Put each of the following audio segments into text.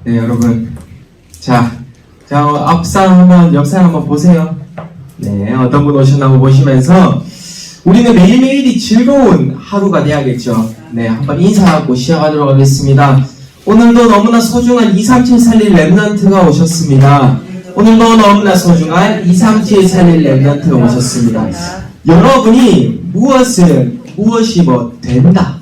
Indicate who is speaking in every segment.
Speaker 1: 네, 여러분. 앞상 한번, 옆상 한번 보세요. 네, 어떤 분 오셨나 한번 보시면서, 우리는 매일매일이 즐거운 하루가 돼야겠죠. 네, 한번 인사하고 시작하도록 하겠습니다. 오늘도 너무나 소중한 237 살릴 랩넌트가 오셨습니다. 오늘도 너무나 소중한 237 살릴 랩넌트가 오셨습니다. 여러분이 무엇이 된다.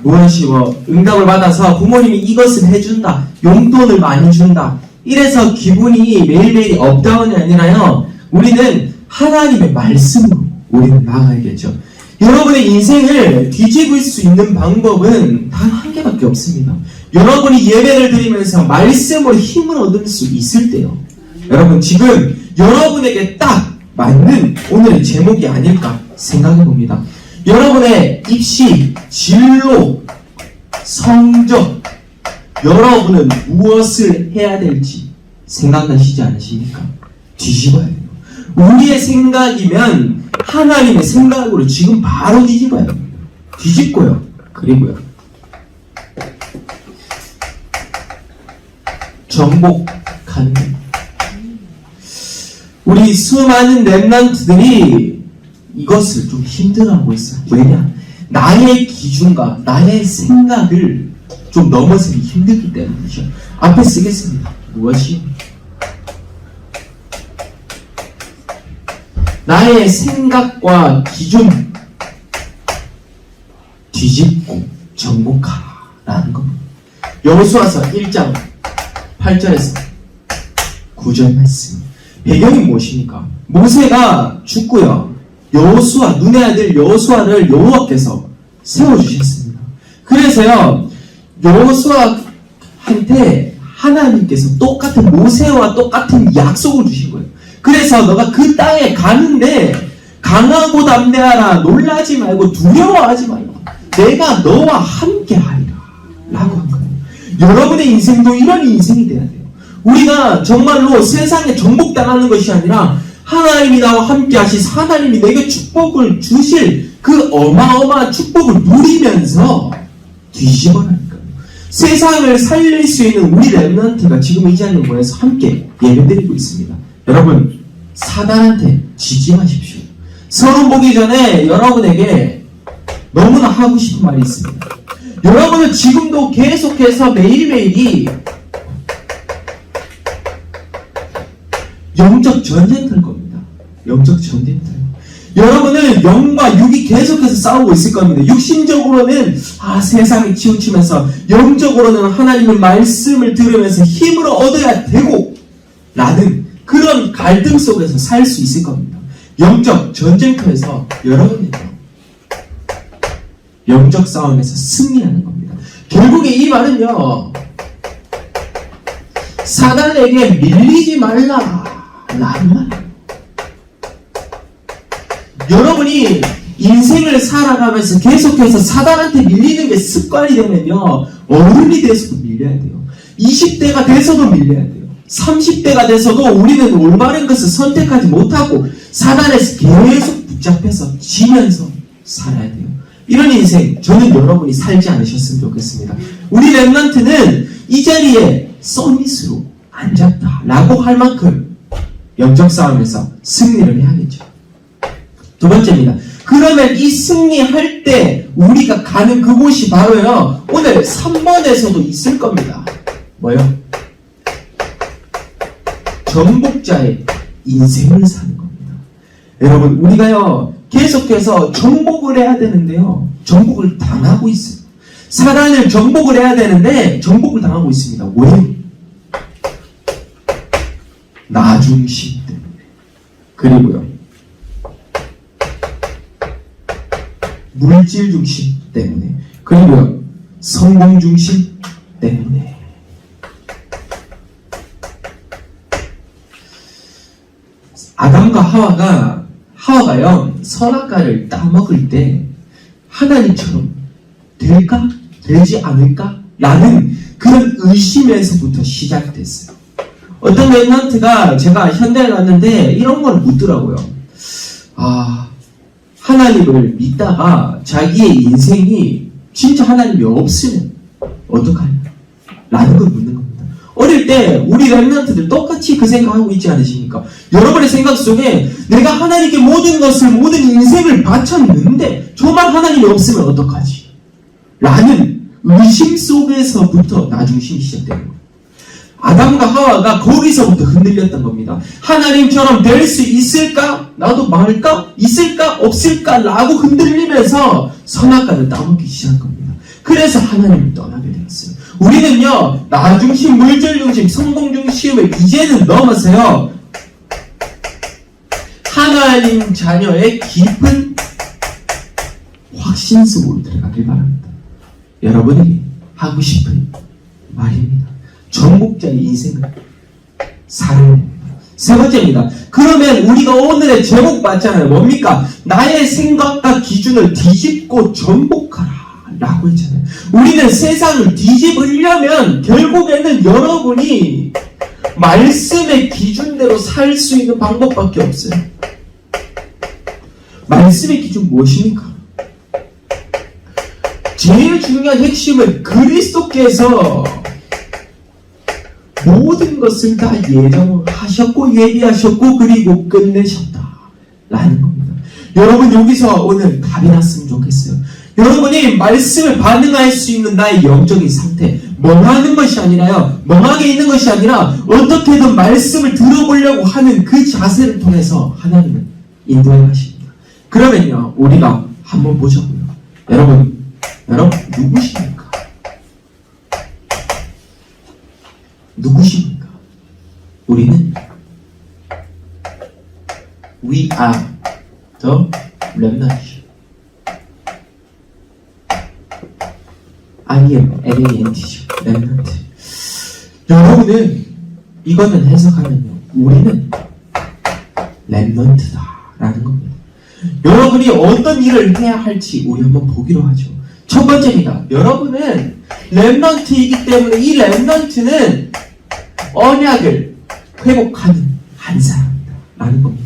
Speaker 1: 무엇이 응답을 받아서 부모님이 이것을 해준다. 용돈을 많이 준다. 이래서 기분이 매일매일이 업다운이 아니라요. 우리는 하나님의 말씀으로 우리는 나아가야겠죠. 여러분의 인생을 뒤집을 수 있는 방법은 단 한 개밖에 없습니다. 여러분이 예배를 드리면서 말씀으로 힘을 얻을 수 있을 때요. 여러분 지금 여러분에게 딱 맞는 오늘의 제목이 아닐까 생각해 봅니다. 여러분의 입시, 진로, 성적, 여러분은 무엇을 해야 될지 생각나시지 않으십니까? 뒤집어야 돼요. 우리의 생각이면 하나님의 생각으로 지금 바로 뒤집어야 돼요. 뒤집고요. 그리고요. 정복하는 우리 수많은 랩런트들이 이것을 좀 힘들어하고 있어요. 왜냐? 나의 기준과 나의 생각을 좀 넘어서기 힘들기 때문이죠. 앞에 쓰겠습니다. 무엇이? 나의 생각과 기준 뒤집고 정복하라는 겁니다. 여호수아서 1장 8절에서 9절 말씀. 배경이 무엇입니까? 모세가 죽고요. 눈의 아들 여호수아를 여호와께서 세워주셨습니다. 그래서요, 여호수아한테 하나님께서 똑같은 모세와 똑같은 약속을 주신 거예요. 그래서 너가 그 땅에 가는데 강하고 담대하라. 놀라지 말고 두려워하지 말라. 내가 너와 함께 하리라. 라고 한 거예요. 여러분의 인생도 이런 인생이 돼야 돼요. 우리가 정말로 세상에 정복당하는 것이 아니라 하나님이 나와 함께 하시사 하나님이 내게 축복을 주실 그 어마어마한 축복을 누리면서 뒤집어라니까요. 세상을 살릴 수 있는 우리 랩런트가 지금 이 자리에 모여서 함께 예배드리고 있습니다. 여러분, 사단한테 지지 마십시오. 서론 보기 전에 여러분에게 너무나 하고 싶은 말이 있습니다. 여러분은 지금도 계속해서 매일매일이 영적 전쟁터일 겁니다. 영적 전쟁터요. 여러분은 영과 육이 계속해서 싸우고 있을 겁니다. 육신적으로는 세상에 치우치면서 영적으로는 하나님의 말씀을 들으면서 힘을 얻어야 되고 라는 그런 갈등 속에서 살 수 있을 겁니다. 영적 전쟁터에서 여러분은요, 영적 싸움에서 승리하는 겁니다. 결국에 이 말은요, 사단에게 밀리지 말라 라는 말이에요. 여러분이 인생을 살아가면서 계속해서 사단한테 밀리는 게 습관이 되면요, 어른이 돼서도 밀려야 돼요. 20대가 돼서도 밀려야 돼요. 30대가 돼서도 우리는 올바른 것을 선택하지 못하고 사단에서 계속 붙잡혀서 지면서 살아야 돼요. 이런 인생 저는 여러분이 살지 않으셨으면 좋겠습니다. 우리 랩런트는 이 자리에 서밋으로 앉았다 라고 할 만큼 영적 싸움에서 승리를 해야겠죠. 두 번째입니다. 그러면 이 승리할 때 우리가 가는 그곳이 바로요, 오늘 3번에서도 있을 겁니다. 뭐요? 정복자의 인생을 사는 겁니다. 여러분, 우리가요 계속해서 정복을 해야 되는데요, 정복을 당하고 있어요. 사단을 정복을 해야 되는데 정복을 당하고 있습니다. 왜? 나 중심 때문에. 그리고요, 물질 중심 때문에. 그리고요, 성공 중심 때문에. 아담과 하와가요 선악과를 따먹을 때 하나님처럼 될까? 되지 않을까? 라는 그런 의심에서부터 시작됐어요. 어떤 랩런트가 제가 현대에 갔는데 이런 걸 묻더라고요. 하나님을 믿다가 자기의 인생이 진짜 하나님이 없으면 어떡하냐? 라는 걸 묻는 겁니다. 어릴 때 우리 랩런트들 똑같이 그 생각하고 있지 않으십니까? 여러분의 생각 속에 내가 하나님께 모든 것을, 모든 인생을 바쳤는데 정말 하나님이 없으면 어떡하지? 라는 의심 속에서부터 나중심이 시작되는 거예요. 아담과 하와가 거기서부터 흔들렸던 겁니다. 하나님처럼 될 수 있을까? 나도 말까? 있을까? 없을까? 라고 흔들리면서 선악과를 따먹기 시작한 겁니다. 그래서 하나님을 떠나게 되었어요. 우리는요, 나중심, 물질중심, 성공중심을 이제는 넘어서요, 하나님 자녀의 깊은 확신 속으로 들어가길 바랍니다. 여러분에게 하고 싶은 말입니다. 정복자의 인생을 살아야 됩니다. 세 번째입니다. 그러면 우리가 오늘의 제목 봤잖아요. 뭡니까? 나의 생각과 기준을 뒤집고 정복하라 라고 했잖아요. 우리는 세상을 뒤집으려면 결국에는 여러분이 말씀의 기준대로 살 수 있는 방법밖에 없어요. 말씀의 기준 무엇입니까? 제일 중요한 핵심은 그리스도께서 모든 것을 다 예정을 하셨고 예비하셨고 그리고 끝내셨다라는 겁니다. 여러분 여기서 오늘 답이 났으면 좋겠어요. 여러분이 말씀을 반응할 수 있는 나의 영적인 상태, 멍하는 것이 아니라요, 멍하게 있는 것이 아니라 어떻게든 말씀을 들어보려고 하는 그 자세를 통해서 하나님은 인도해 가십니다. 그러면요, 우리가 한번 보자고요. 여러분 누구십니까? 누구십니까? 우리는 We are the remnant. I am LANT죠. remnant. 여러분은 이거는 해석하면요, 우리는 렘넌트다라는 겁니다. 여러분이 어떤 일을 해야 할지 우리 한번 보기로 하죠. 첫 번째입니다. 여러분은 렘넌트이기 때문에 이 렘넌트는 언약을 회복하는 한 사람이다 라는 겁니다.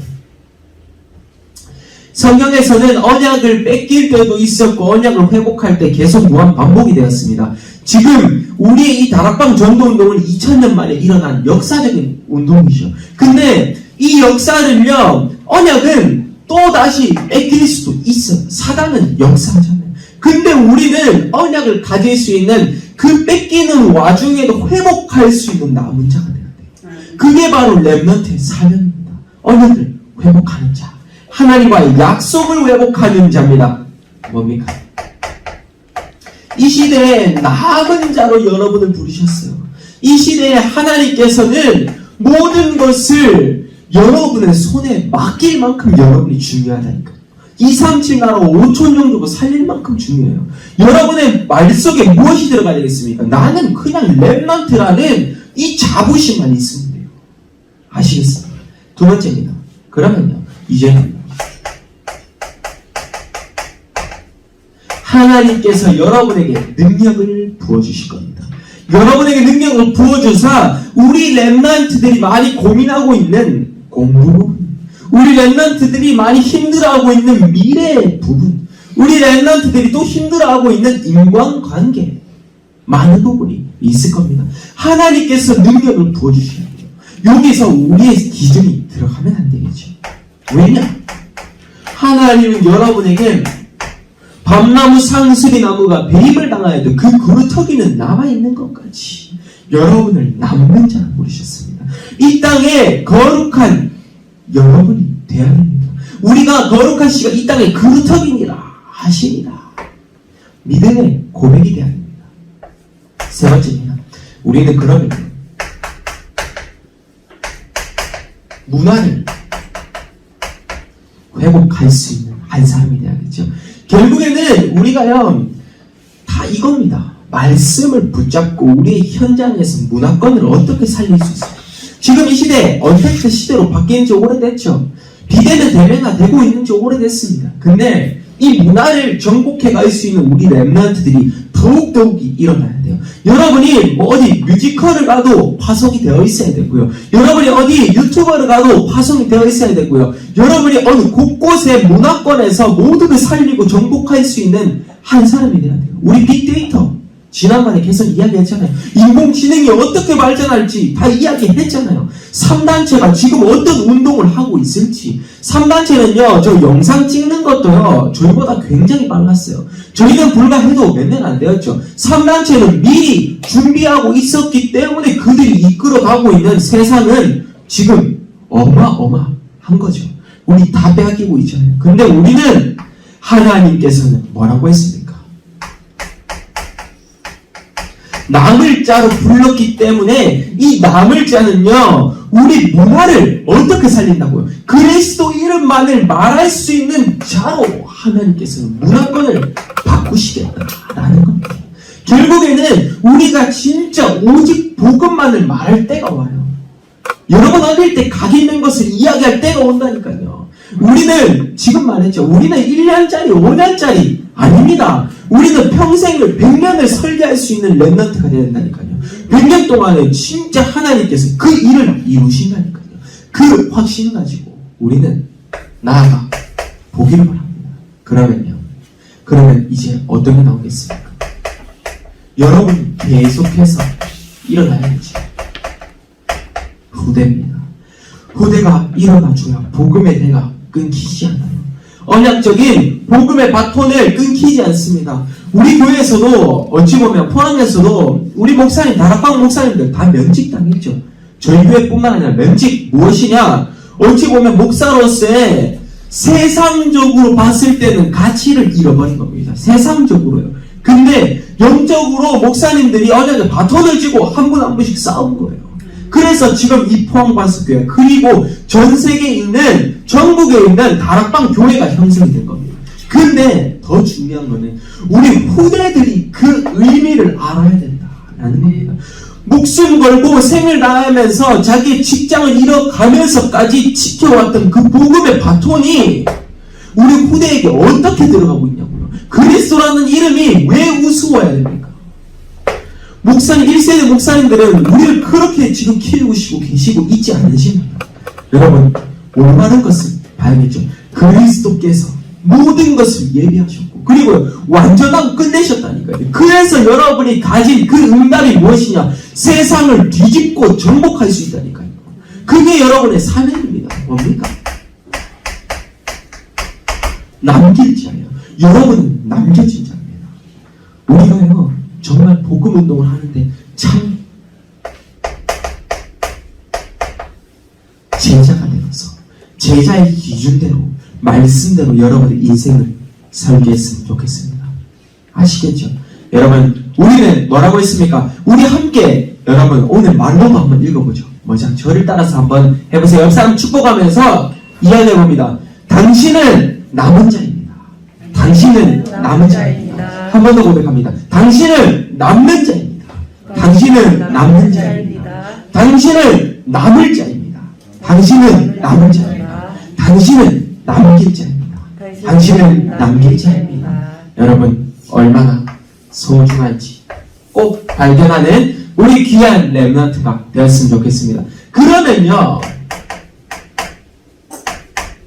Speaker 1: 성경에서는 언약을 뺏길 때도 있었고 언약을 회복할 때 계속 무한 반복이 되었습니다. 지금 우리의 이 다락방 전도운동은 2000년 만에 일어난 역사적인 운동이죠. 근데 이 역사를요, 언약은 또다시 뺏길 수도 있어요. 사단은 역사하잖아요. 근데 우리는 언약을 가질 수 있는 그 뺏기는 와중에도 회복할 수 있는 남은 자가 돼야 돼요. 그게 바로 렘넌트의 사명입니다. 언약을 회복하는 자, 하나님과의 약속을 회복하는 자입니다. 뭡니까? 이 시대에 남은 자로 여러분을 부르셨어요. 이 시대에 하나님께서는 모든 것을 여러분의 손에 맡길 만큼 여러분이 중요하다니까. 237 나라 5천 정도가 살릴 만큼 중요해요. 여러분의 말 속에 무엇이 들어가야 되겠습니까? 나는 그냥 렘넌트라는 이 자부심만 있으면 돼요. 아시겠습니까? 두 번째입니다. 그러면요, 이제는 하나님께서 여러분에게 능력을 부어주실 겁니다. 여러분에게 능력을 부어주사 우리 렘넌트들이 많이 고민하고 있는 공부 부분, 우리 렘넌트들이 많이 힘들어하고 있는 미래의 부분, 우리 렘넌트들이 또 힘들어하고 있는 인간관계, 많은 부분이 있을 겁니다. 하나님께서 능력을 부어주셔야 돼요. 여기서 우리의 기준이 들어가면 안 되겠죠. 왜냐? 하나님은 여러분에게 밤나무 상수리 나무가 배임을 당하여도 그 그루터기는 남아있는 것까지 여러분을 남는 자로 부르셨습니다. 이 땅에 거룩한 여러분이 되어야 됩니다. 우리가 거룩한 씨가 이 땅에 그루터기니라 하시니라. 믿음의 고백이 되어야 됩니다. 세 번째입니다. 우리는 그러면 문화를 회복할 수 있는 한 사람이 되어야겠죠. 결국에는 우리가요, 다 이겁니다. 말씀을 붙잡고 우리의 현장에서 문화권을 어떻게 살릴 수 있을까? 지금 이 시대, 언택트 시대로 바뀐 지 오래됐죠. 비대면 대면화되고 있는 지 오래됐습니다. 근데 이 문화를 정복해 갈 수 있는 우리 렘넌트들이 더욱더욱이 일어나야 돼요. 여러분이 뭐 어디 뮤지컬을 가도 파송이 되어 있어야 되고요. 여러분이 어디 유튜버를 가도 파송이 되어 있어야 되고요. 여러분이 어느 곳곳의 문화권에서 모두를 살리고 정복할 수 있는 한 사람이 돼야 돼요. 우리 빅데이터, 지난번에 계속 이야기했잖아요. 인공지능이 어떻게 발전할지 다 이야기했잖아요. 3단체가 지금 어떤 운동을 하고 있을지. 3단체는요, 저 영상 찍는 것도요, 저희보다 굉장히 빨랐어요. 저희는 불과 해도 몇 년 안 되었죠. 3단체는 미리 준비하고 있었기 때문에 그들이 이끌어가고 있는 세상은 지금 어마어마한 거죠. 우리 다 빼앗기고 있잖아요. 근데 우리는 하나님께서는 뭐라고 했습니까? 나물자로 불렀기 때문에 이 나물자는요, 우리 문화를 어떻게 살린다고요? 그리스도 이름만을 말할 수 있는 자로 하나님께서는 문화권을 바꾸시겠다라는 겁니다. 결국에는 우리가 진짜 오직 복음만을 말할 때가 와요. 여러분 어릴 때 각 있는 것을 이야기할 때가 온다니까요. 우리는 지금 말했죠. 우리는 1년짜리, 5년짜리 아닙니다. 우리는 평생을 100년을 설계할 수 있는 렘넌트가 되야 된다니까요. 100년 동안에 진짜 하나님께서 그 일을 이루신다니까요. 그 확신을 가지고 우리는 나아가 보기를 바랍니다. 그러면 이제 어떤 게 나오겠습니까? 여러분 계속해서 일어나야지. 후대입니다. 후대가 일어나줘야 복음의 대가 끊기지 않아요. 언약적인 복음의 바톤을 끊기지 않습니다. 우리 교회에서도 어찌 보면 포항에서도 우리 목사님, 다락방 목사님들 다 면직당했죠. 저희 교회뿐만 아니라 면직 무엇이냐? 어찌 보면 목사로서의 세상적으로 봤을 때는 가치를 잃어버린 겁니다. 세상적으로요. 근데 영적으로 목사님들이 언약의 바톤을 쥐고 한 분 한 분씩 싸운 거예요. 그래서 지금 이 포항반석교회 그리고 전 세계에 있는 전국에 있는 다락방 교회가 형성이 된 겁니다. 근데 더 중요한 거는 우리 후대들이 그 의미를 알아야 된다라는 겁니다. 목숨 걸고 생을 다하면서 자기 직장을 잃어가면서까지 지켜왔던 그 복음의 바톤이 우리 후대에게 어떻게 들어가고 있냐고요. 그리스도라는 이름이 왜 우스워야 됩니까? 목사님, 1세대 목사님들은 우리를 그렇게 지금 키우시고 계시고 있지 않으십니까? 여러분, 올바른 것을 봐야겠죠. 그리스도께서 모든 것을 예비하셨고, 그리고 완전하고 끝내셨다니까요. 그래서 여러분이 가진 그 응답이 무엇이냐? 세상을 뒤집고 정복할 수 있다니까요. 그게 여러분의 사명입니다. 뭡니까? 남길 자예요. 여러분은 남겨진 자입니다. 우리가요, 정말 복음 운동을 하는데 참 제자가 되어서 제자의 기준대로 말씀대로 여러분의 인생을 설계했으면 좋겠습니다. 아시겠죠? 여러분, 우리는 뭐라고 했습니까? 우리 함께 여러분 오늘 말로도 한번 읽어보죠. 뭐죠? 저를 따라서 한번 해보세요. 옆 사람 축복하면서 이야기해봅니다. 당신은 남은 자입니다. 당신은 남은 자입니다. 한 번 더 고백합니다. 당신은 남는 자입니다. 당신은 남는 자입니다. 당신은 남을 자입니다. 당신은 남을 자입니다. 당신은 남길 자입니다. 당신은 남길 자입니다. 여러분 얼마나 소중한지 꼭 발견하는 우리 귀한 렘넌트가 되었으면 좋겠습니다. 그러면요,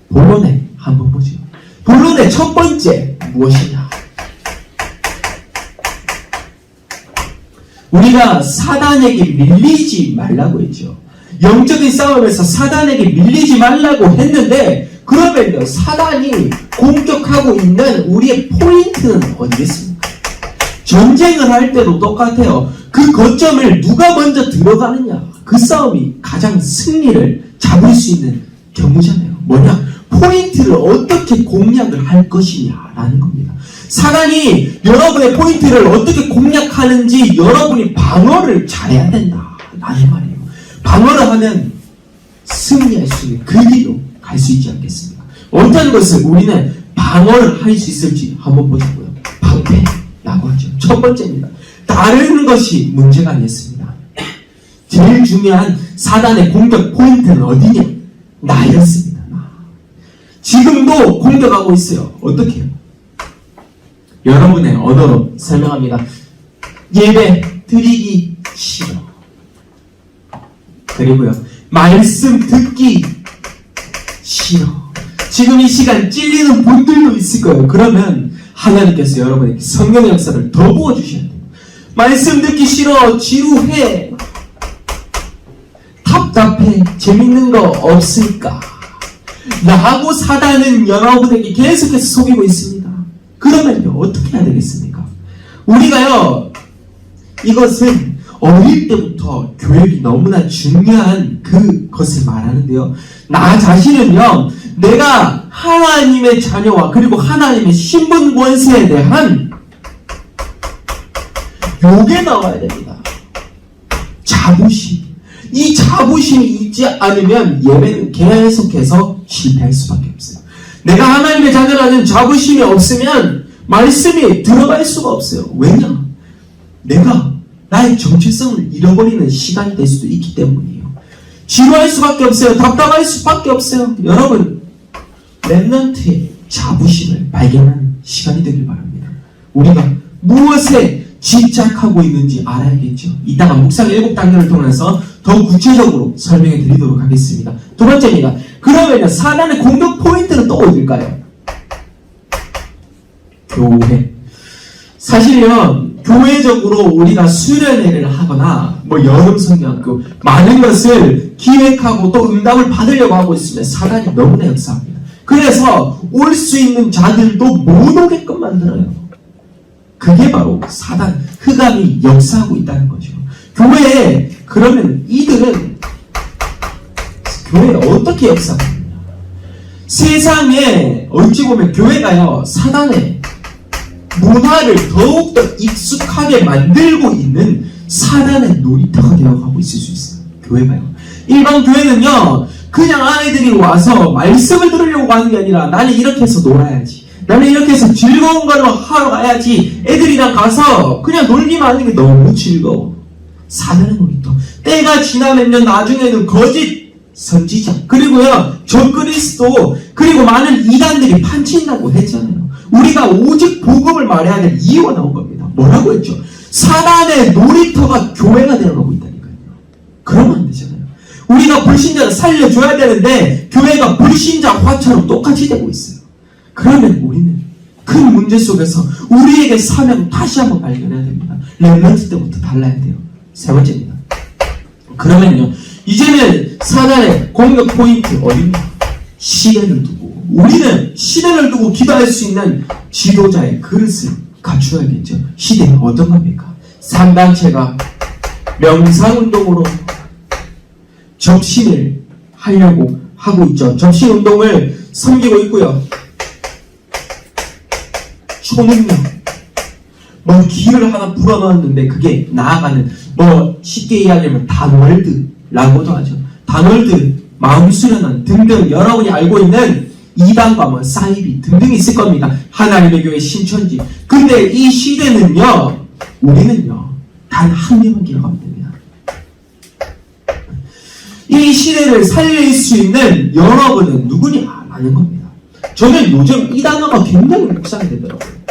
Speaker 1: 본론에 한번 보죠. 본론의 첫 번째 무엇이냐? 우리가 사단에게 밀리지 말라고 했죠. 영적인 싸움에서 사단에게 밀리지 말라고 했는데, 그러면요, 사단이 공격하고 있는 우리의 포인트는 어디겠습니까? 전쟁을 할 때도 똑같아요. 그 거점을 누가 먼저 들어가느냐, 그 싸움이 가장 승리를 잡을 수 있는 경우잖아요. 뭐냐? 포인트를 어떻게 공략을 할 것이냐라는 겁니다. 사단이 여러분의 포인트를 어떻게 공략하는지 여러분이 방어를 잘해야 된다라는 말이에요. 방어를 하면 승리할 수 있는 그 길로 갈 수 있지 않겠습니까? 어떤 것을 우리는 방어를 할 수 있을지 한번 보자고요. 방패라고 하죠. 첫 번째입니다. 다른 것이 문제가 아니었습니다. 제일 중요한 사단의 공격 포인트는 어디냐? 나였습니다. 지금도 공격하고 있어요. 어떻게 해요? 여러분의 언어로 설명합니다. 예배 드리기 싫어. 그리고요, 말씀 듣기 싫어. 지금 이 시간 찔리는 분들도 있을 거예요. 그러면 하나님께서 여러분에게 성령의 역사를 더 부어주셔야 돼요. 말씀 듣기 싫어, 지루해, 답답해, 재밌는 거 없을까? 라고 사단은 여러분에게 계속해서 속이고 있습니다. 그러면요, 어떻게 해야 되겠습니까? 우리가요, 이것은 어릴 때부터 교육이 너무나 중요한 그것을 말하는데요. 나 자신은요, 내가 하나님의 자녀와 그리고 하나님의 신분 권세에 대한 요게 나와야 됩니다. 자부심. 이 자부심이 있지 않으면 예배는 계속해서 실패할 수밖에 없어요. 내가 하나님의 자녀라는 자부심이 없으면 말씀이 들어갈 수가 없어요. 왜냐? 내가 나의 정체성을 잃어버리는 시간이 될 수도 있기 때문이에요. 지루할 수밖에 없어요. 답답할 수밖에 없어요. 여러분, 렘넌트의 자부심을 발견하는 시간이 되길 바랍니다. 우리가 무엇에 집착하고 있는지 알아야겠죠. 이따가 묵상 7단계를 통해서 더 구체적으로 설명해 드리도록 하겠습니다. 두 번째입니다. 그러면 사단의 공격 포인트는 또 어딜까요? 교회. 사실은 교회적으로 우리가 수련회를 하거나 여름 성경학교 많은 것을 기획하고 또 응답을 받으려고 하고 있으면 사단이 너무나 역사합니다. 그래서 올 수 있는 자들도 못 오게끔 만들어요. 그게 바로 사단, 흑암이 역사하고 있다는 거죠. 교회에 그러면 이들은 교회에 어떻게 역사합니까? 세상에 어찌 보면 교회가요, 사단의 문화를 더욱더 익숙하게 만들고 있는 사단의 놀이터가 되어가고 있을 수 있어요. 교회가요. 일반 교회는요, 그냥 아이들이 와서 말씀을 들으려고 하는 게 아니라 나는 이렇게 해서 놀아야지, 나는 이렇게 해서 즐거운 걸로 하러 가야지, 애들이랑 가서 그냥 놀기만 하는 게 너무 즐거워. 사단의 놀이터. 때가 지나면 나중에는 거짓 선지자, 그리고요 적그리스도, 그리고 많은 이단들이 판친다고 했잖아요. 우리가 오직 복음을 말해야 될 이유가 나온 겁니다. 뭐라고 했죠? 사단의 놀이터가 교회가 되어가고 있다니까요. 그러면 안 되잖아요. 우리가 불신자를 살려줘야 되는데 교회가 불신자 화처럼 똑같이 되고 있어요. 그러면 우리는 큰 문제 속에서 우리에게 사명을 다시 한번 발견해야 됩니다. 렘넌트 때부터 달라야 돼요. 세 번째입니다. 그러면요, 이제는 사단의 공격 포인트 어디입니까? 시대를 두고, 우리는 시대를 두고 기도할 수 있는 지도자의 그릇을 갖추어야겠죠. 시대는 어떤 겁니까? 상단체가 명상운동으로 접신을 하려고 하고 있죠. 접신운동을 섬기고 있고요. 초능력, 길을 하나 불어넣었는데 그게 나아가는, 쉽게 이야기하면 다널드라고도 하죠. 다널드, 마음 수련원 등등 여러분이 알고 있는 이단과 사이비 등등이 있을 겁니다. 하나님의 교회 신천지. 근데 이 시대는요, 우리는요, 단 한 명을 기억하면 됩니다. 이 시대를 살릴 수 있는 여러분은 누구냐라는 겁니다. 저는 요즘 이 단어가 굉장히 묵상이 되더라고요.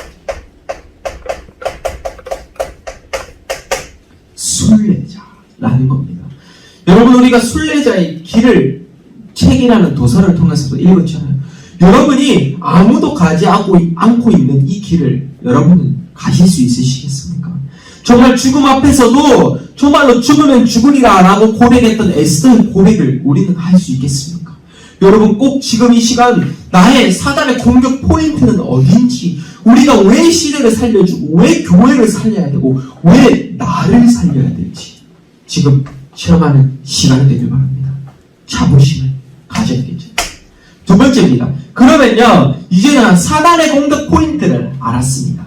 Speaker 1: 순례자라는 겁니다. 여러분, 우리가 순례자의 길을 책이라는 도서를 통해서도 읽었잖아요. 여러분이 아무도 가지 않고 있는 이 길을 여러분은 가실 수 있으시겠습니까? 정말 죽음 앞에서도 정말로 죽으면 죽으리라 라고 고백했던 에스더의 고백을 우리는 할 수 있겠습니까? 여러분, 꼭 지금 이 시간 나의 사단의 공격 포인트는 어딘지, 우리가 왜 시대를 살려주고 왜 교회를 살려야 되고 왜 나를 살려야 될지 지금 실험하는 시간이 되길 바랍니다. 자부심을 가져야겠죠. 두 번째입니다. 그러면요, 이제는 사단의 공격 포인트를 알았습니다.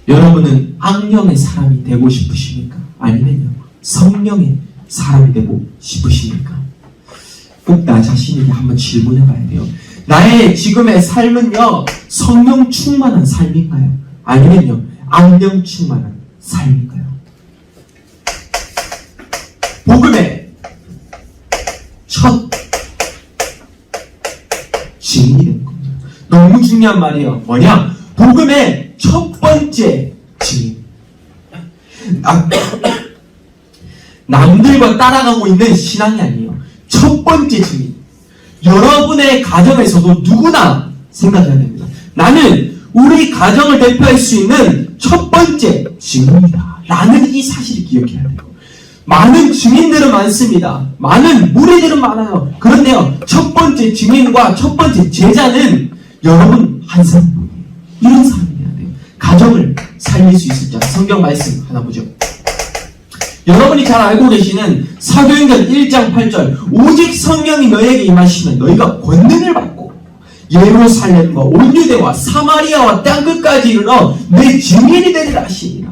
Speaker 1: 여러분은 악령의 사람이 되고 싶으십니까? 아니면요, 성령의 사람이 되고 싶으십니까? 꼭 나 자신에게 한번 질문해 봐야 돼요. 나의 지금의 삶은요, 성령 충만한 삶인가요? 아니면요, 악령 충만한 삶인가요? 복음의 첫 증인이 되는 겁니다. 너무 중요한 말이에요. 뭐냐? 복음의 첫 번째 증인. 남들과 따라가고 있는 신앙이 아니에요. 첫 번째 증인. 여러분의 가정에서도 누구나 생각해야 됩니다. 나는 우리 가정을 대표할 수 있는 첫 번째 증인이다 라는 이 사실을 기억해야 돼요. 많은 증인들은 많습니다. 많은 무리들은 많아요. 그런데요, 첫 번째 증인과 첫 번째 제자는 여러분 한 사람, 이런 사람이 돼야 돼요. 가정을 살릴 수 있을 자. 성경 말씀 하나 보죠. 여러분이 잘 알고 계시는 사도행전 1장 8절, 오직 성령이 너에게 임하시면 너희가 권능을 받고 예루살렘과 온 유대와 사마리아와 땅끝까지 이르러 내 증인이 되리라 하시니라.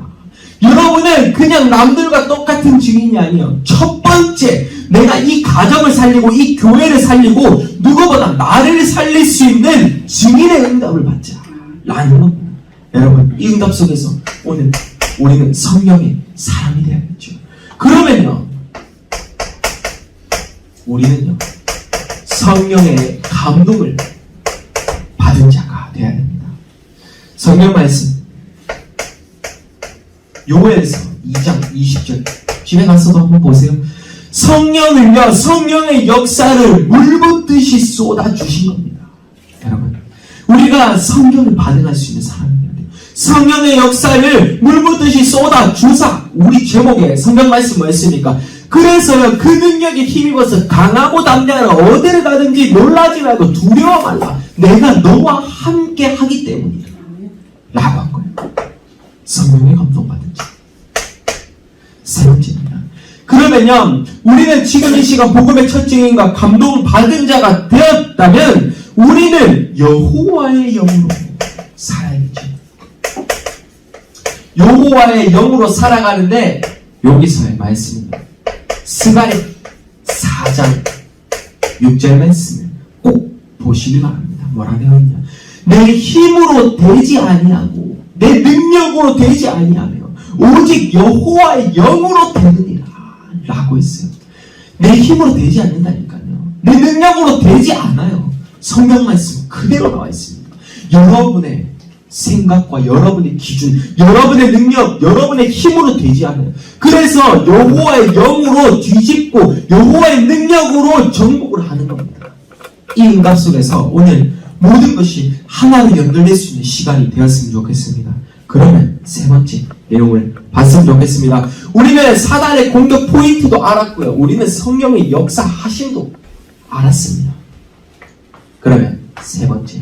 Speaker 1: 여러분은 그냥 남들과 똑같은 증인이 아니에요. 첫 번째, 내가 이 가정을 살리고 이 교회를 살리고 누구보다 나를 살릴 수 있는 증인의 응답을 받자 라는 겁니다. 여러분, 이 응답 속에서 오늘 우리는 성령의 사람이 되어야겠죠. 그러면요, 우리는요, 성령의 감동을 받은 자가 되어야 됩니다. 성경 말씀 요엘서 2장 20절 집에 가서도 한번 보세요. 성령을요, 성령의 역사를 물붓듯이 쏟아주신 겁니다. 여러분, 우리가 성령을 반응할 수 있는 사람이에요. 성령의 역사를 물붓듯이 쏟아주사. 우리 제목에 성경 말씀 뭐였습니까? 그래서요, 그 능력에 힘입어서 강하고 담대하라. 어디를 가든지 놀라지 말고 두려워 말라. 내가 너와 함께 하기 때문이다 라고 한 거예요. 성령의 감동받은 자. 세 번째입니다. 그러면요, 우리는 지금 이 시간 복음의 첫 증인과 감동받은 자가 되었다면 우리는 여호와의 영으로 살아야겠죠. 여호와의 영으로 살아가는데 여기서의 말씀입니다. 스가랴 4장 6절 말씀을 꼭 보시기 바랍니다. 뭐라 되어 있냐? 내 힘으로 되지 아니하고 내 능력으로 되지 아니하며 오직 여호와의 영으로 되느니라 라고 했어요. 내 힘으로 되지 않는다니까요. 내 능력으로 되지 않아요. 성경 말씀 그대로 나와 있습니다. 여러분의 생각과 여러분의 기준, 여러분의 능력, 여러분의 힘으로 되지 않아요. 그래서 여호와의 영으로 뒤집고 여호와의 능력으로 정복을 하는 겁니다. 이 응답 속에서 오늘 모든 것이 하나로 연결될 수 있는 시간이 되었으면 좋겠습니다. 그러면 세 번째 내용을 봤으면 좋겠습니다. 우리는 사단의 공격 포인트도 알았고요. 우리는 성령의 역사하심도 알았습니다. 그러면 세 번째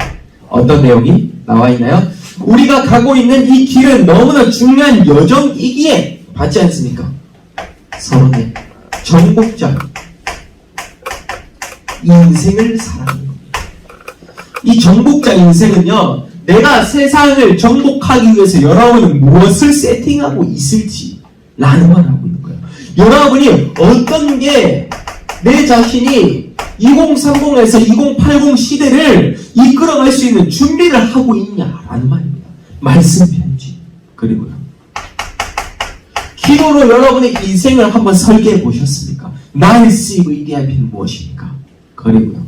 Speaker 1: 어떤 내용이 나와 있나요? 우리가 가고 있는 이 길은 너무나 중요한 여정이기에 맞지 않습니까? 서론에 정복자 인생을 살아가는 겁니다. 이 정복자 인생은요, 내가 세상을 정복하기 위해서 여러분은 무엇을 세팅하고 있을지 라는 걸 알고 있는 거예요. 여러분이 어떤 게 내 자신이 2030에서 2080 시대를 이끌어갈 수 있는 준비를 하고 있냐라는 말입니다. 말씀 편지. 그리고요, 기도로 여러분의 인생을 한번 설계해 보셨습니까? 나의 CVDIP는 무엇입니까? 그리고요,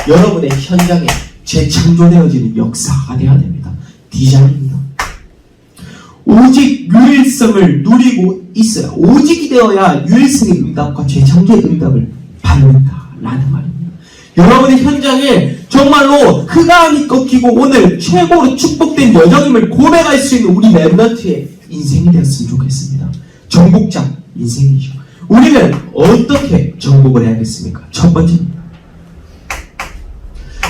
Speaker 1: 여러분의 현장에 재창조되어지는 역사가 되어야 됩니다. 디자인입니다. 오직 유일성을 누리고 있어야, 오직이 되어야 유일성의 응답과 재창조의 응답을 받는다라는 말입니다. 여러분의 현장에 정말로 흑암이 꺾이고 오늘 최고로 축복된 여정임을 고백할 수 있는 우리 랩런트의 인생이 되었으면 좋겠습니다. 정복자 인생이죠. 우리는 어떻게 정복을 해야겠습니까? 첫 번째입니다.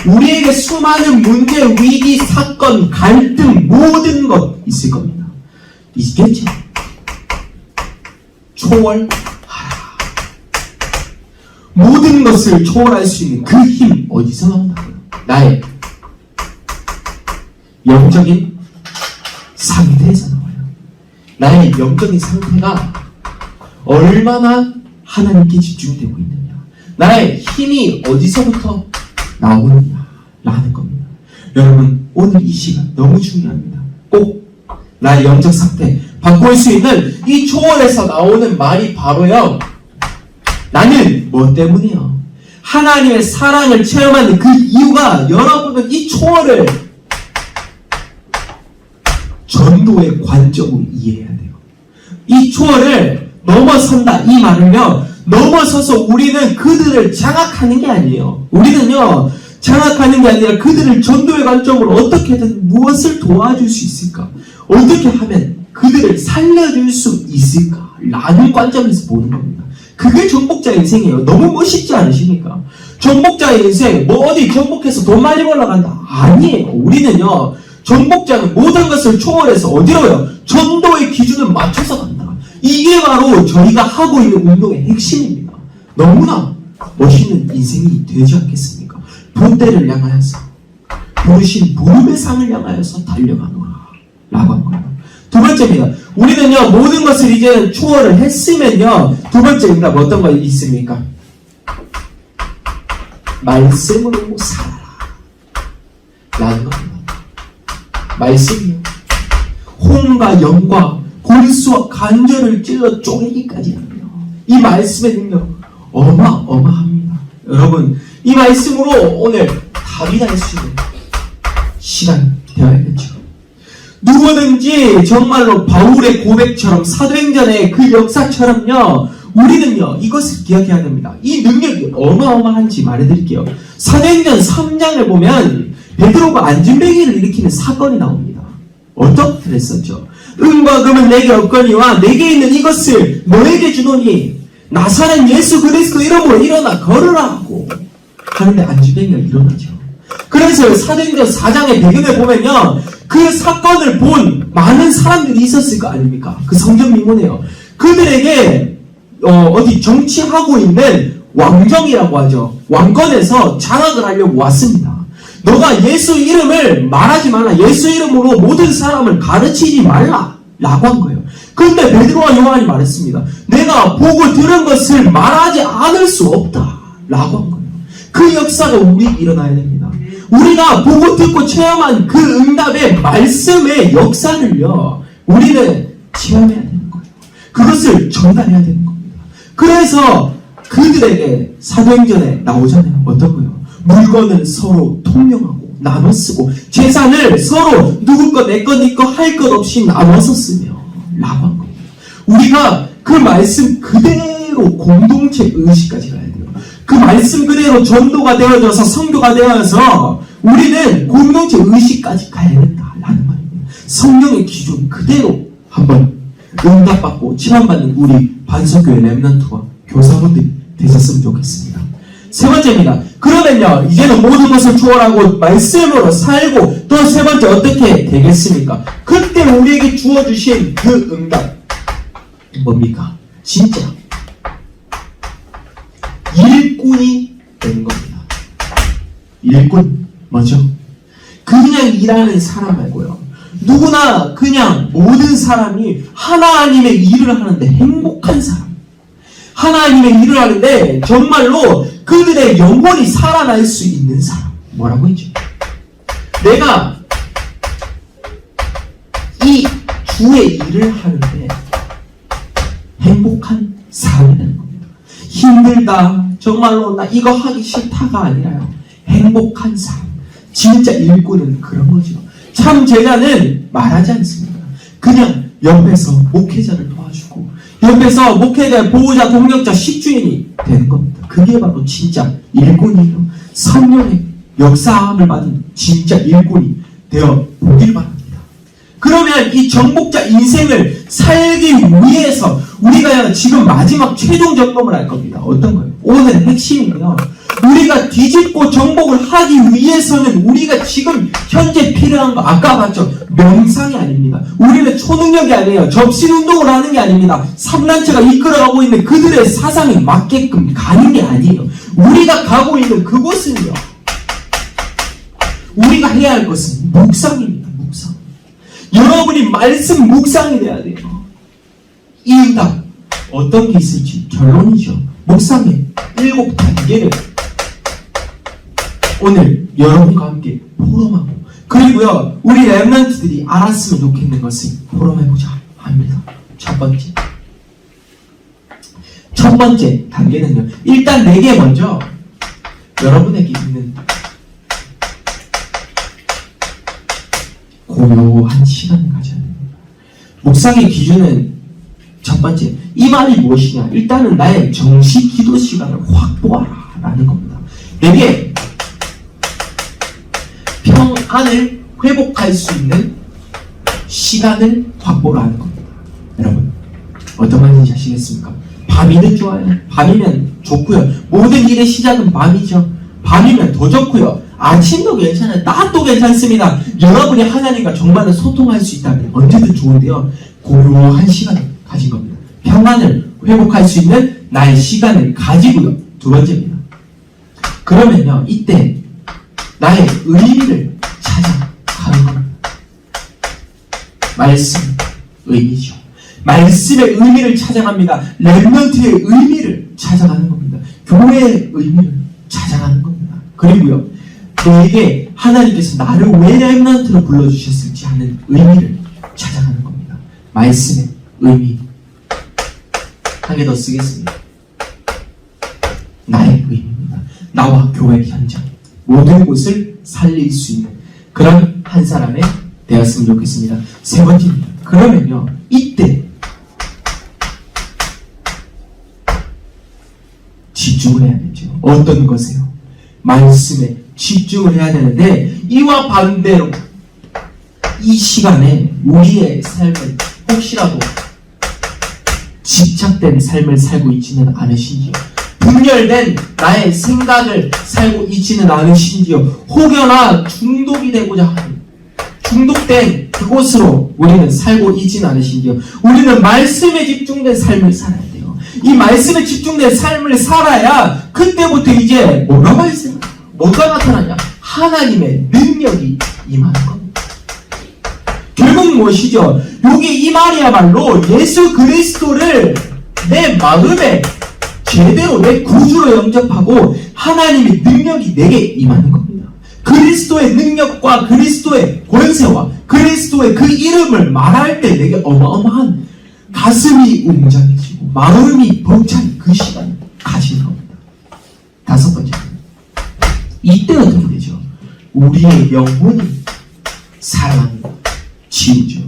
Speaker 1: 우리에게 수많은 문제, 위기, 사건, 갈등, 모든 것 있을 겁니다. 있겠죠? 초월하라. 모든 것을 초월할 수 있는 그 힘 어디서 나온다고요? 나의 영적인 상태에서 나와요. 나의 영적인 상태가 얼마나 하나님께 집중되고 있느냐, 나의 힘이 어디서부터 나오느냐 라는 겁니다. 여러분, 오늘 이 시간 너무 중요합니다. 꼭 나의 영적 상태 바꿀 수 있는 이 초월에서 나오는 말이 바로요, 나는 뭐 때문이요? 하나님의 사랑을 체험하는 그 이유가, 여러분은 이 초월을 전도의 관점으로 이해해야 돼요. 이 초월을 넘어선다 이 말은요, 넘어서서 우리는 그들을 장악하는 게 아니에요. 우리는요, 장악하는 게 아니라 그들을 전도의 관점으로 어떻게든 무엇을 도와줄 수 있을까? 어떻게 하면 그들을 살려줄 수 있을까? 라는 관점에서 보는 겁니다. 그게 정복자 인생이에요. 너무 멋있지 않으십니까? 정복자의 인생, 뭐 어디 정복해서 돈 많이 벌러간다. 아니에요. 우리는요, 정복자는 모든 것을 초월해서 어디로요? 전도의 기준을 맞춰서 간다. 이게 바로 저희가 하고 있는 운동의 핵심입니다. 너무나 멋있는 인생이 되지 않겠습니까? 본때를 향하여서, 부르신 부름의 상을 향하여서 달려가노라. 라고 한 거예요. 두 번째입니다. 우리는요, 모든 것을 이제는 초월을 했으면요, 두 번째 응답 어떤 거 있습니까? 말씀으로 살아라. 라는 겁니다. 말씀이요. 홍과 영과 골수와 관절을 찔러 쪼개기까지 합니다. 이 말씀의 능력 어마어마합니다. 여러분, 이 말씀으로 오늘 답이 날 수 있는 시간 되어야겠죠. 누구든지 정말로 바울의 고백처럼 사도행전의 그 역사처럼요, 우리는요 이것을 기억해야 됩니다. 이 능력이 어마어마한지 말해드릴게요. 사도행전 3장을 보면 베드로가 안진뱅이를 일으키는 사건이 나옵니다. 어떻게 됐었죠? 은과 금은 내게 없거니와 내게 있는 이것을 너에게 주노니 나사렛 예수 그리스도 이름으로 일어나 걸으라 하고 하는데 안진뱅이가 일어나죠. 그래서 사도행전 4장의 배경에 보면요, 그 사건을 본 많은 사람들이 있었을 거 아닙니까? 그 성전 미문에요. 그들에게 어디 정치하고 있는 왕정이라고 하죠. 왕권에서 장악을 하려고 왔습니다. 너가 예수 이름을 말하지 말라. 예수 이름으로 모든 사람을 가르치지 말라. 라고 한 거예요. 그런데 베드로와 요한이 말했습니다. 내가 보고 들은 것을 말하지 않을 수 없다. 라고 한 거예요. 그 역사가 우리에게 일어나야 됩니다. 우리가 보고 듣고 체험한 그 응답의 말씀의 역사를요, 우리는 체험해야 되는 거예요. 그것을 전달해야 되는 겁니다. 그래서 그들에게 사도행전에 나오잖아요. 어떤 거요? 물건을 서로 통용하고 나눠 쓰고 재산을 서로 누구 거 내 거 네 거 할 것 없이 나눠서 쓰며 라고 한 겁니다. 우리가 그 말씀 그대로 공동체 의식까지 가야 돼요. 그 말씀 그대로 전도가 되어져서 성도가 되어서 우리는 공동체 의식까지 가야겠다라는 말입니다. 성령의 기준 그대로 한번 응답받고 체험받는 우리 반석교회 렘넌트와 교사분들이 되셨으면 좋겠습니다. 세 번째입니다. 그러면요, 이제는 모든 것을 초월하고 말씀으로 살고 또 세 번째 어떻게 되겠습니까? 그때 우리에게 주어주신 그 응답 뭡니까? 진짜 일꾼이 되는 겁니다. 일꾼 뭐죠? 그냥 일하는 사람 말고요. 누구나 그냥 모든 사람이 하나님의 일을 하는데 행복한 사람. 하나님의 일을 하는데 정말로 그들의 영혼이 살아날 수 있는 사람. 뭐라고 했죠? 내가 이 주의 일을 하는데 행복한 사람이 되는 겁니다. 힘들다, 정말로 나 이거 하기 싫다가 아니라요. 행복한 사람. 진짜 일꾼은 그런 거죠. 참 제자는 말하지 않습니다. 그냥 옆에서 목회자를 도와주고 옆에서 목회자, 보호자, 동역자, 식주인이 되는 겁니다. 그게 바로 진짜 일꾼이에요. 성령의 역사함을 받은 진짜 일꾼이 되어 보길 바랍니다. 그러면 이 정복자 인생을 살기 위해서 우리가 지금 마지막 최종 점검을 할 겁니다. 어떤 거예요? 오늘의 핵심이고요. 우리가 뒤집고 정복을 하기 위해서는 우리가 지금 현재 필요한 거 아까 봤죠? 명상이 아닙니다. 우리는 초능력이 아니에요. 접신운동을 하는 게 아닙니다. 삼란체가 이끌어가고 있는 그들의 사상에 맞게끔 가는 게 아니에요. 우리가 가고 있는 그곳은요, 우리가 해야 할 것은 묵상입니다. 묵상. 여러분이 말씀 묵상이 돼야 돼요. 이 응답 어떤 게 있을지 결론이죠. 묵상의 7단계를 오늘 여러분과 함께 포럼하고, 그리고요 우리 렘넌트들이 알았으면 좋겠는 것을 포럼해보자 합니다. 첫 번째 단계는요, 일단 내게 먼저 여러분에게 있는 고요한 시간을 가져야 됩니다. 묵상의 기준은 첫 번째, 이 말이 무엇이냐? 일단은 나의 정시 기도 시간을 확보하라 라는 겁니다. 내게 평안을 회복할 수 있는 시간을 확보를 하는 겁니다. 여러분, 어떤 말인지 아시겠습니까? 밤이면 좋아요. 밤이면 좋고요. 모든 일의 시작은 밤이죠. 밤이면 더 좋고요. 아침도 괜찮아요. 낮도 괜찮습니다. 여러분이 하나님과 정말로 소통할 수 있다면 언제든 좋은데요. 고요한 시간을 가진 겁니다. 평안을 회복할 수 있는 나의 시간을 가지고요. 두 번째입니다. 그러면요, 이때 나의 의미를 찾아가는 겁니다. 말씀, 의미죠. 말씀의 의미를 찾아갑니다. 렘넌트의 의미를 찾아가는 겁니다. 교회의 의미를 찾아가는 겁니다. 그리고요, 내게 하나님께서 나를 왜 렘넌트로 불러주셨을지 하는 의미를 찾아가는 겁니다. 말씀의 의미. 한 개 더 쓰겠습니다. 나의 의미입니다. 나와 교회 현장, 모든 곳을 살릴 수 있는 그런 한 사람의 되었으면 좋겠습니다. 세 번째입니다. 그러면요, 이때 집중을 해야 되죠. 어떤 것에요? 말씀에 집중을 해야 되는데, 이와 반대로 이 시간에 우리의 삶을 혹시라도 집착된 삶을 살고 있지는 않으신지요? 분열된 나의 생각을 살고 있지는 않으신지요? 혹여나 중독이 되고자 하는, 중독된 그곳으로 우리는 살고 있지는 않으신지요? 우리는 말씀에 집중된 삶을 살아야 돼요. 이 말씀에 집중된 삶을 살아야 그때부터 이제 뭐가 나타나냐? 하나님의 능력이 임하는 겁니다. 결국 무엇이죠? 여기 이 말이야말로 예수 그리스도를 내 마음에 제대로 내 구주로 영접하고 하나님의 능력이 내게 임하는 겁니다. 그리스도의 능력과 그리스도의 권세와 그리스도의 그 이름을 말할 때 내게 어마어마한 가슴이 웅장해지고 마음이 벅찬 그 시간을 가지는 겁니다. 다섯 번째, 이때 어떻게 되죠? 우리의 영혼이 사랑합니다. 지우죠.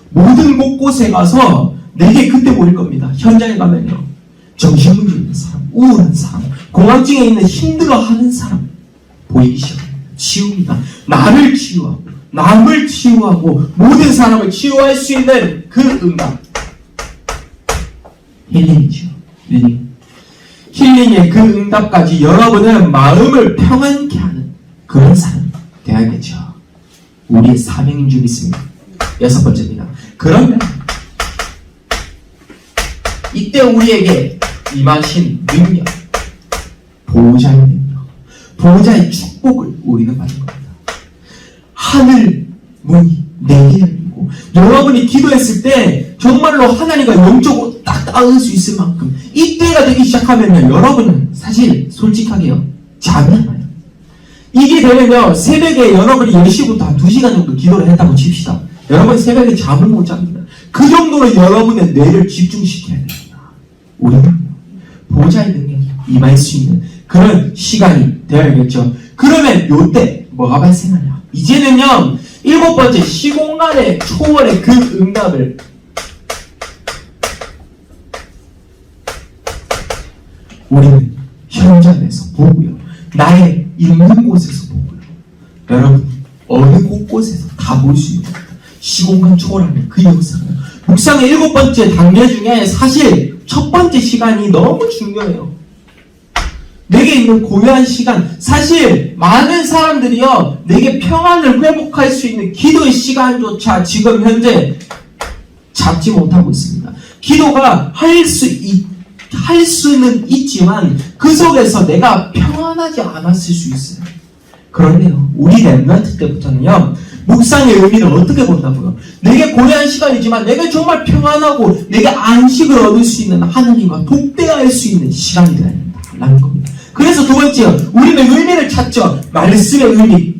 Speaker 1: 모든 곳곳에 가서 내게 그때 보일 겁니다. 현장에 가면요, 정신문제 있는 사람, 우울한 사람, 공황증에 있는 힘들어하는 사람 보이기 시작합니다. 치웁니다. 나를 치유하고 남을 치유하고 모든 사람을 치유할 수 있는 그 응답, 힐링이죠. 힐링의 그 응답까지 여러분은 마음을 평안케 하는 그런 사람이 되어야겠죠. 우리의 사명인 줄 믿습니다. 여섯 번째입니다. 그러면 이때 우리에게 임하신 능력, 보호자의 능력, 보호자의 축복을 우리는 받는 겁니다. 하늘 문이 내게 열리고 여러분이 기도했을 때 정말로 하나님과 영적으로 딱 닿을 수 있을 만큼 이때가 되기 시작하면요, 여러분은 사실 솔직하게요, 잠이 안 와요. 이게 되면요, 새벽에 여러분이 10시부터 한 2시간 정도 기도를 했다고 칩시다. 여러분 새벽에 잠을 못 잡니다. 그 정도로 여러분의 뇌를 집중시켜야 됩니다. 우리는 보호자의 능력이 임할 수 있는 그런 시간이 되어야겠죠. 그러면 요때 뭐가 발생하냐? 이제는요, 7번째 시공간의 초월의 그 응답을 우리는 현장에서 보고요, 나의 있는 곳에서 보고요, 여러분 어느 곳곳에서 다 볼 수 있는 시공간 초월하는 그 역사가 묵상의 7번째 단계 중에 사실 첫 번째 시간이 너무 중요해요. 내게 있는 고요한 시간, 사실 많은 사람들이요, 내게 평안을 회복할 수 있는 기도의 시간조차 지금 현재 잡지 못하고 있습니다. 기도가 할 수는 있지만 그 속에서 내가 평안하지 않았을 수 있어요. 그런데요, 우리 렘넌트 때부터는요, 묵상의 의미를 어떻게 본다고요? 내게 고요한 시간이지만 내게 정말 평안하고 내게 안식을 얻을 수 있는 하나님과 독대할 수 있는 시간이 되어야 된다라는 겁니다. 그래서 두 번째요, 우리는 의미를 찾죠. 말씀의 의미,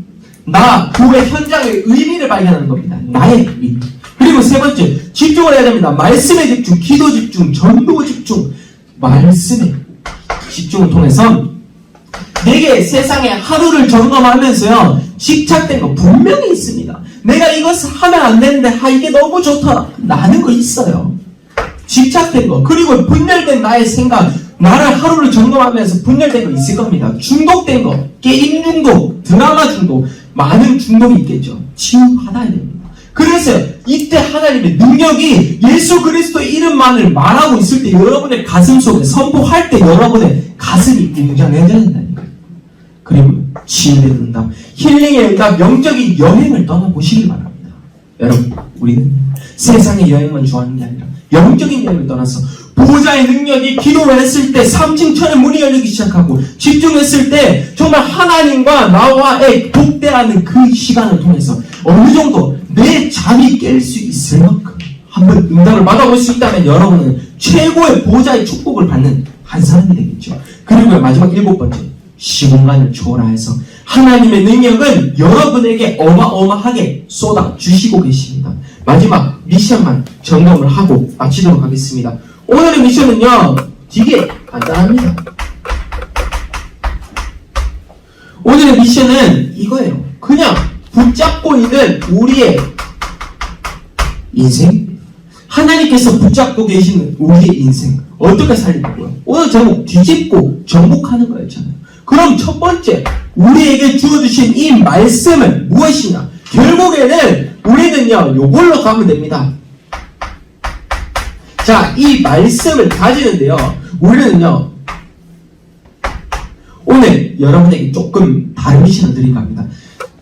Speaker 1: 나 교회 현장의 의미를 발견하는 겁니다. 나의 의미. 그리고 세 번째, 집중을 해야 됩니다. 말씀에 집중, 기도 집중, 전도 집중. 말씀에 집중을 통해서 내게 세상의 하루를 점검하면서요, 집착된 거 분명히 있습니다. 내가 이것을 하면 안 되는데 이게 너무 좋다, 나는 거 있어요. 집착된 거, 그리고 분열된 나의 생각, 나를 하루를 점검하면서 분열된 거 있을 겁니다. 중독된 거, 게임 중독, 드라마 중독, 많은 중독이 있겠죠. 치유받아야 됩니다. 그래서 이때 하나님의 능력이 예수 그리스도의 이름만을 말하고 있을 때 여러분의 가슴 속에 선포할 때 여러분의 가슴이 웅장해져야 된다니까요. 그리고 치유의 응답, 힐링의 응답, 영적인 여행을 떠나보시기 바랍니다. 여러분, 우리는 세상의 여행만 좋아하는 게 아니라 영적인 여행을 떠나서 보호자의 능력이 기도를 했을 때 3층 천의 문이 열리기 시작하고 집중했을 때 정말 하나님과 나와의 독대하는 그 시간을 통해서 어느 정도 내 잠이 깰 수 있을 만큼 한번 응답을 받아볼 수 있다면 여러분은 최고의 보호자의 축복을 받는 한 사람이 되겠죠. 그리고 마지막 7번째, 시공간을 초월하여서 하나님의 능력은 여러분에게 어마어마하게 쏟아주시고 계십니다. 마지막 미션만 점검을 하고 마치도록 하겠습니다. 오늘의 미션은요, 되게 간단합니다. 오늘의 미션은 이거예요. 그냥 붙잡고 있는 우리의 인생, 하나님께서 붙잡고 계시는 우리의 인생 어떻게 살리고요? 오늘 제목 뒤집고 정복하는 거였잖아요. 그럼 첫 번째, 우리에게 주어주신 이 말씀은 무엇이냐? 결국에는 우리는요, 요걸로 가면 됩니다. 자, 이 말씀을 가지는데요, 우리는요, 오늘 여러분에게 조금 다른 미션을 드릴까 합니다.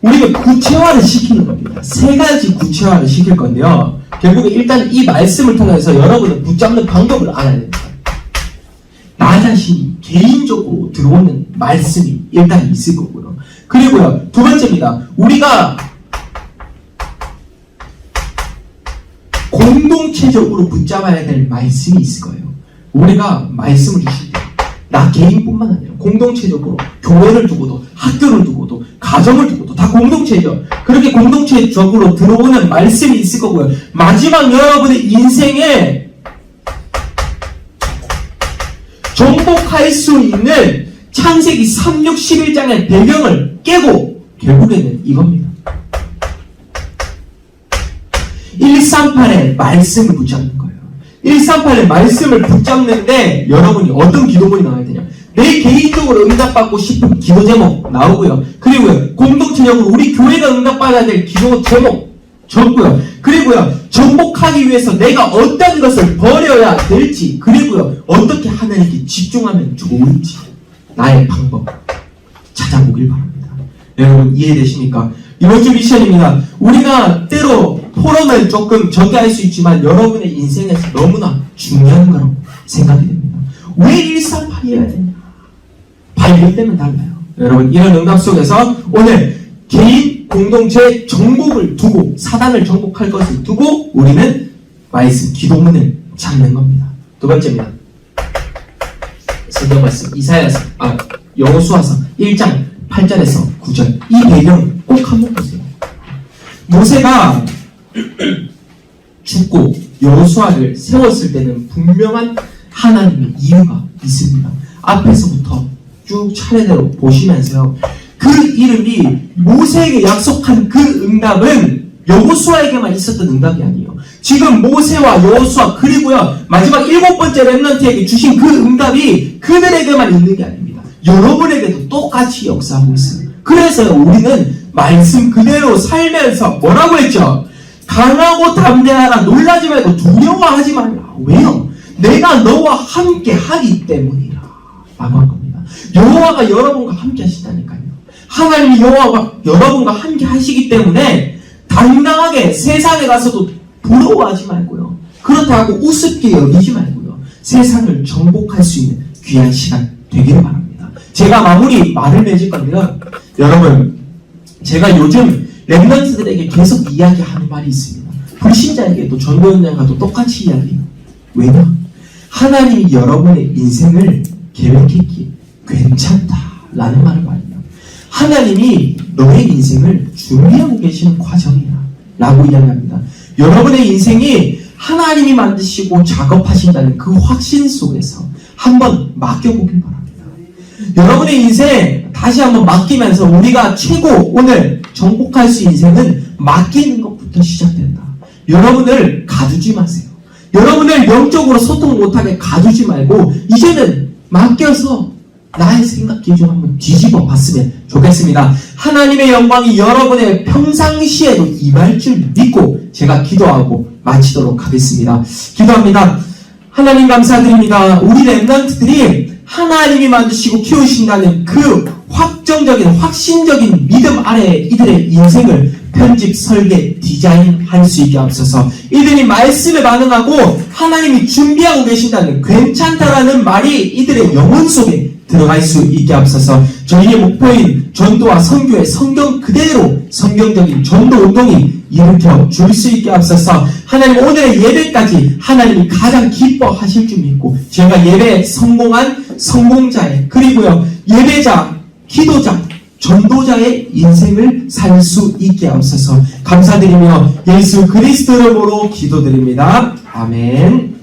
Speaker 1: 우리가 구체화를 시키는 겁니다. 3가지 구체화를 시킬 건데요, 결국에 일단 이 말씀을 통해서 여러분은 붙잡는 방법을 알아야 됩니다. 나 자신이 개인적으로 들어오는 말씀이 일단 있을 거고요. 그리고요, 두 번째입니다. 우리가 공동체적으로 붙잡아야 될 말씀이 있을 거예요. 우리가 말씀을 주실 때, 나 개인뿐만 아니라 공동체적으로 교회를 두고도, 학교를 두고도, 가정을 두고도 다 공동체죠. 그렇게 공동체적으로 들어오는 말씀이 있을 거고요. 마지막 여러분의 인생에 정복할 수 있는 창세기 3, 6, 11장의 배경을 깨고 결국에는 이겁니다. 138의 말씀을 붙잡는 거예요. 138의 말씀을 붙잡는데 여러분이 어떤 기도문이 나와야 되냐? 내 개인적으로 응답받고 싶은 기도 제목 나오고요. 그리고요, 공동체적으로 우리 교회가 응답받아야 될 기도 제목 적고요. 그리고요, 정복하기 위해서 내가 어떤 것을 버려야 될지, 그리고요, 어떻게 하나님께 집중하면 좋을지 나의 방법 찾아보길 바랍니다. 여러분 이해되십니까? 이번 주 미션입니다. 우리가 때로 토론을 조금 적게 할 수 있지만 여러분의 인생에서 너무나 중요한 거라고 생각이 됩니다. 왜 138이어야 되냐? 발견되면 달라요. 여러분, 이런 응답 속에서 오늘 개인, 공동체 정복을 두고, 사단을 정복할 것을 두고 우리는 말씀, 기도문을 찾는 겁니다. 두 번째입니다. 성경 말씀, 여호수아서 1장 8절에서 9절. 이 배경 꼭 한번 보세요. 모세가 죽고 여호수아를 세웠을 때는 분명한 하나님의 이유가 있습니다. 앞에서부터 쭉 차례대로 보시면서요, 그 이름이 모세에게 약속한 그 응답은 여호수아에게만 있었던 응답이 아니에요. 지금 모세와 여호수아 그리고요, 마지막 7번째 렘넌트에게 주신 그 응답이 그들에게만 있는 게 아닙니다. 여러분에게도 똑같이 역사하고 있어요. 그래서 우리는 말씀 그대로 살면서 뭐라고 했죠? 강하고 담대하라. 놀라지 말고 두려워하지 말라. 왜요? 내가 너와 함께 하기 때문이라 라고 한 겁니다. 여호와가 여러분과 함께 하시다니까요. 하나님이 여호와가 여러분과 함께 하시기 때문에 당당하게 세상에 가서도 부러워하지 말고요, 그렇다고 우습게 여기지 말고요, 세상을 정복할 수 있는 귀한 시간 되기를 바랍니다. 제가 마무리 말을 맺을 건데요, 여러분, 제가 요즘 렘넌트들에게 계속 이야기하는 말이 있습니다. 불신자에게도 전도연장과도 똑같이 이야기해요. 왜냐? 하나님이 여러분의 인생을 계획했기에 괜찮다라는 말을 말해요. 하나님이 너의 인생을 준비하고 계시는 과정이야 라고 이야기합니다. 여러분의 인생이 하나님이 만드시고 작업하신다는 그 확신 속에서 한번 맡겨보길 바랍니다. 여러분의 인생 다시 한번 맡기면서 우리가 최고 오늘 정복할 수 있는 인생은 맡기는 것부터 시작된다. 여러분을 가두지 마세요. 여러분을 영적으로 소통 못하게 가두지 말고 이제는 맡겨서 나의 생각 기준 한번 뒤집어 봤으면 좋겠습니다. 하나님의 영광이 여러분의 평상시에도 임할 줄 믿고 제가 기도하고 마치도록 하겠습니다. 기도합니다. 하나님 감사드립니다. 우리 렘넌트들이 하나님이 만드시고 키우신다는 그 확정적인 확신적인 믿음 아래 이들의 인생을 편집, 설계, 디자인할 수 있게 앞서서 이들이 말씀에 반응하고 하나님이 준비하고 계신다는 괜찮다라는 말이 이들의 영혼 속에 들어갈 수 있게 앞서서 저희의 목표인 전도와 선교의 성경 그대로 성경적인 전도 운동이 일으켜 줄 수 있게 앞서서 하나님 오늘의 예배까지 하나님이 가장 기뻐하실 줄 믿고 제가 예배에 성공한 성공자의 그리고요 예배자, 기도자, 전도자의 인생을 살 수 있게 앞서서 감사드리며 예수 그리스도 이름으로 기도드립니다. 아멘.